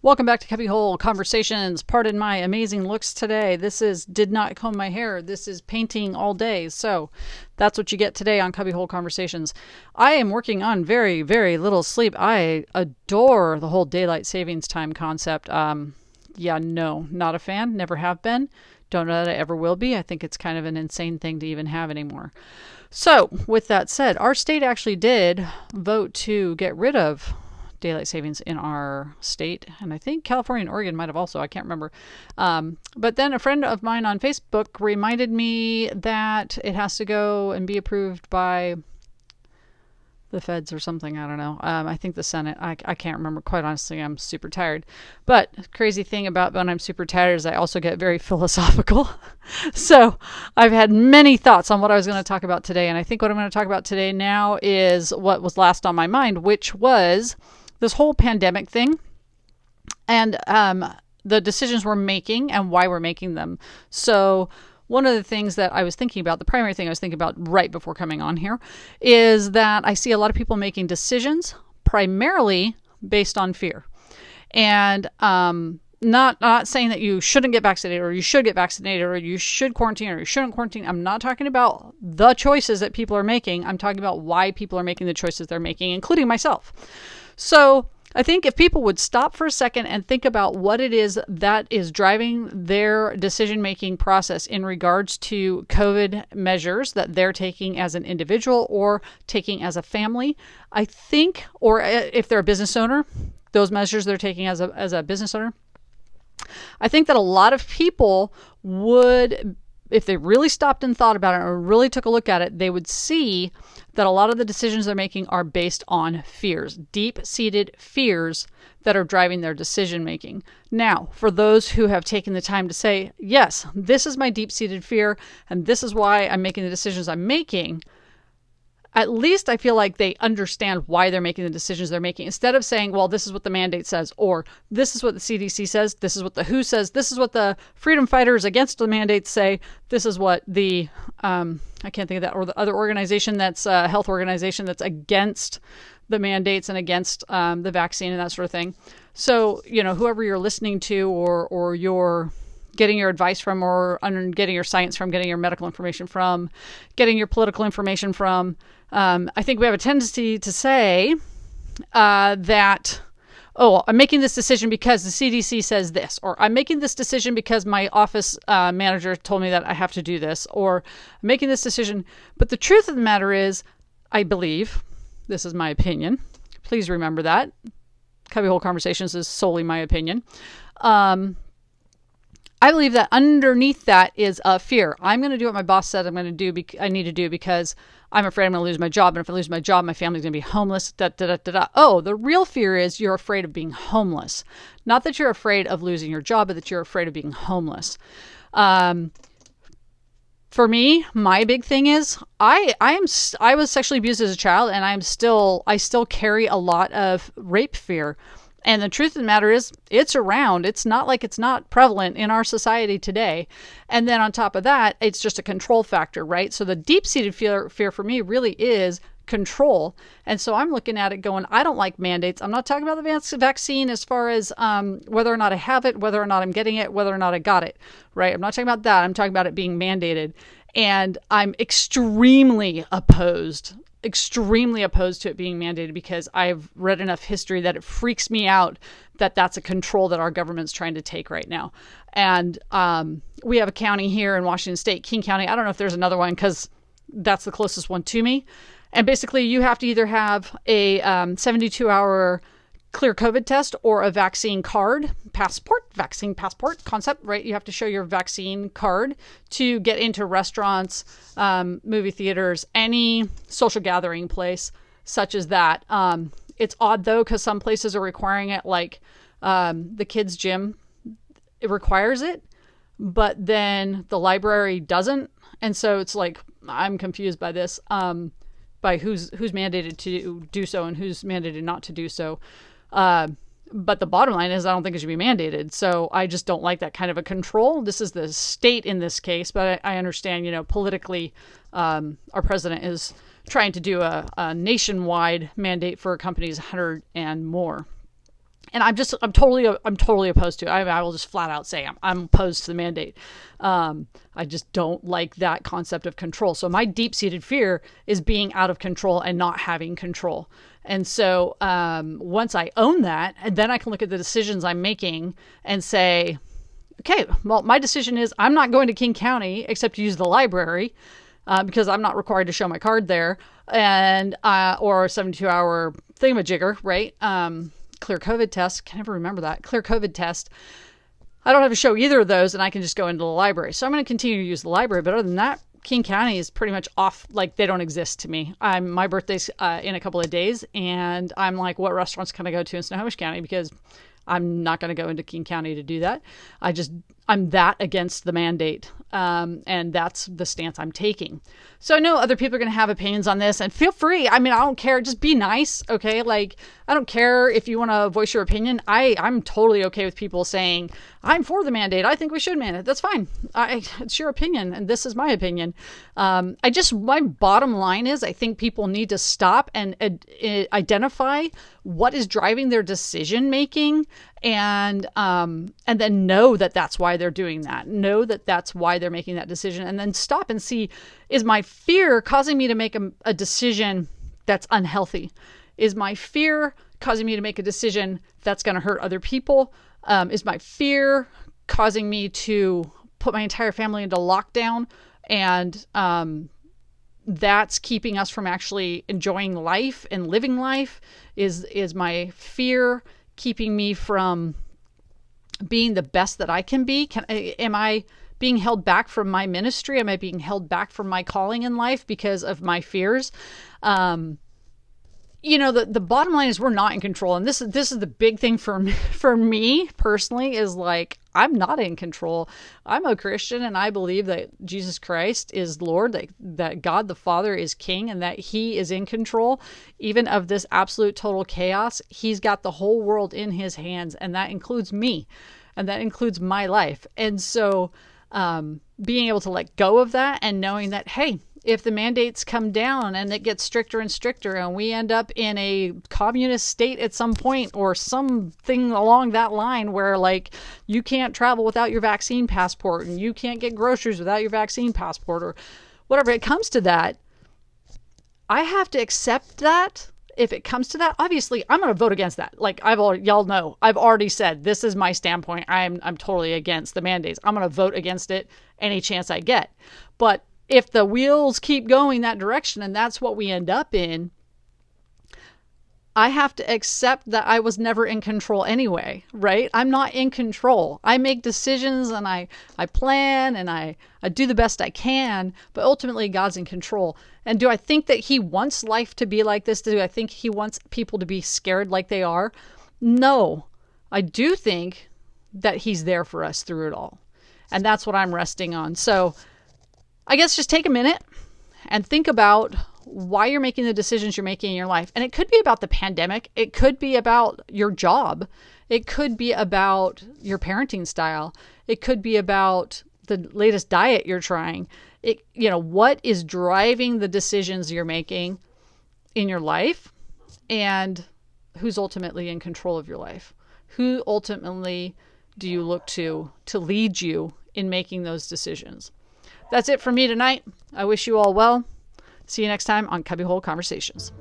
Welcome back to Cubbyhole Conversations. Pardon my amazing looks today. This is did not comb my hair. This is painting all day. So that's what you get today on Cubbyhole Conversations. I am working on very, very little sleep. I adore the whole daylight savings time concept. No, not a fan. Never have been. Don't know that I ever will be. I think it's kind of an insane thing to even have anymore. So with that said, our state actually did vote to get rid of daylight savings in our state, and I think California and Oregon might have also. I can't remember. But then a friend of mine on Facebook reminded me that it has to go and be approved by the feds or something. I don't know. I think the Senate. I can't remember. Quite honestly, I'm super tired. But crazy thing about when I'm super tired is I also get very philosophical. So I've had many thoughts on what I was going to talk about today, and I think what I'm going to talk about today now is what was last on my mind, which was this whole pandemic thing and the decisions we're making and why we're making them. So one of the things that I was thinking about, the primary thing I was thinking about right before coming on here, is that I see a lot of people making decisions primarily based on fear. And not saying that you shouldn't get vaccinated or you should get vaccinated or you should quarantine or you shouldn't quarantine. I'm not talking about the choices that people are making. I'm talking about why people are making the choices they're making, including myself. So I think if people would stop for a second and think about what it is that is driving their decision-making process in regards to COVID measures that they're taking as an individual or taking as a family, I think, or if they're a business owner, those measures they're taking as a business owner, I think that a lot of people would, if they really stopped and thought about it or really took a look at it, they would see that a lot of the decisions they're making are based on fears, deep-seated fears that are driving their decision making. Now, for those who have taken the time to say, yes, this is my deep-seated fear and this is why I'm making the decisions I'm making, at least I feel like they understand why they're making the decisions they're making. Instead of saying, well, this is what the mandate says, or this is what the CDC says, this is what the WHO says, this is what the freedom fighters against the mandates say, this is what the, I can't think of that, or the other organization that's a health organization that's against the mandates and against the vaccine and that sort of thing. So, whoever you're listening to or you're getting your advice from, or getting your science from, getting your medical information from, getting your political information from, I think we have a tendency to say that, oh, I'm making this decision because the CDC says this, or I'm making this decision because my office manager told me that I have to do this, or I'm making this decision. But the truth of the matter is, I believe, this is my opinion. Please remember that. Cubbyhole Conversations is solely my opinion. I believe that underneath that is a fear. I'm going to do what my boss said I need to do because I'm afraid I'm going to lose my job. And if I lose my job, my family's going to be homeless. Oh, the real fear is you're afraid of being homeless. Not that you're afraid of losing your job, but that you're afraid of being homeless. For me, my big thing is I was sexually abused as a child, and I still carry a lot of rape fear. And the truth of the matter is, it's around. It's not like it's not prevalent in our society today. And then on top of that, it's just a control factor, right? So the deep-seated fear for me really is control. And so I'm looking at it going, I don't like mandates. I'm not talking about the vaccine as far as whether or not I have it, whether or not I'm getting it, whether or not I got it, right? I'm not talking about that. I'm talking about it being mandated. And I'm extremely opposed to it being mandated because I've read enough history that it freaks me out that that's a control that our government's trying to take right now. And we have a county here in Washington State, King County. I don't know if there's another one because that's the closest one to me. And basically you have to either have a 72-hour clear COVID test or a vaccine passport concept, right? You have to show your vaccine card to get into restaurants, movie theaters, any social gathering place such as that. It's odd though, because some places are requiring it, like the kids' gym, it requires it, but then the library doesn't. And so it's like, I'm confused by this, by who's mandated to do so and who's mandated not to do so. But the bottom line is I don't think it should be mandated. So I just don't like that kind of a control. This is the state in this case, but I understand, politically, our president is trying to do a nationwide mandate for companies 100 and more. And I'm totally opposed to it. I will just flat out say I'm opposed to the mandate. I just don't like that concept of control. So my deep-seated fear is being out of control and not having control. And so once I own that, and then I can look at the decisions I'm making and say, okay, well, my decision is I'm not going to King County except to use the library because I'm not required to show my card there, and or a 72-hour thingamajigger, right? Clear COVID test. Can never remember that. Clear COVID test. I don't have to show either of those, and I can just go into the library. So I'm going to continue to use the library. But other than that, King County is pretty much off. Like, they don't exist to me. My birthday's in a couple of days, and I'm like, what restaurants can I go to in Snohomish County? Because I'm not going to go into King County to do that. I'm that against the mandate. And that's the stance I'm taking. So I know other people are going to have opinions on this, and feel free. I mean, I don't care. Just be nice. Okay. Like, I don't care if you want to voice your opinion. I'm totally okay with people saying, I'm for the mandate. I think we should mandate. That's fine. It's your opinion, and this is my opinion. My bottom line is, I think people need to stop and identify what is driving their decision making, and then know that that's why they're doing that. Know that that's why they're making that decision, and then stop and see, is my fear causing me to make a decision that's unhealthy? Is my fear causing me to make a decision that's going to hurt other people? Is my fear causing me to put my entire family into lockdown, and that's keeping us from actually enjoying life and living life? Is my fear keeping me from being the best that I can be? Am I being held back from my ministry? Am I being held back from my calling in life because of my fears? The bottom line is, we're not in control. And this is the big thing for me personally, is like, I'm not in control. I'm a Christian, and I believe that Jesus Christ is Lord, that God the Father is King, and that He is in control, even of this absolute total chaos. He's got the whole world in His hands, and that includes me, and that includes my life. And so being able to let go of that, and knowing that, hey, if the mandates come down and it gets stricter and stricter, and we end up in a communist state at some point, or something along that line, where like you can't travel without your vaccine passport, and you can't get groceries without your vaccine passport, or whatever it comes to that, I have to accept that. If it comes to that, obviously I'm going to vote against that. Like, y'all know, I've already said, this is my standpoint. I'm totally against the mandates. I'm going to vote against it any chance I get. But if the wheels keep going that direction, and that's what we end up in, I have to accept that I was never in control anyway, right? I'm not in control. I make decisions, and I plan, and I do the best I can, but ultimately God's in control. And do I think that He wants life to be like this? Do I think He wants people to be scared like they are? No. I do think that He's there for us through it all. And that's what I'm resting on. So I guess just take a minute and think about why you're making the decisions you're making in your life. And it could be about the pandemic. It could be about your job. It could be about your parenting style. It could be about the latest diet you're trying. What is driving the decisions you're making in your life, and who's ultimately in control of your life? Who ultimately do you look to lead you in making those decisions? That's it for me tonight. I wish you all well. See you next time on Cubbyhole Conversations.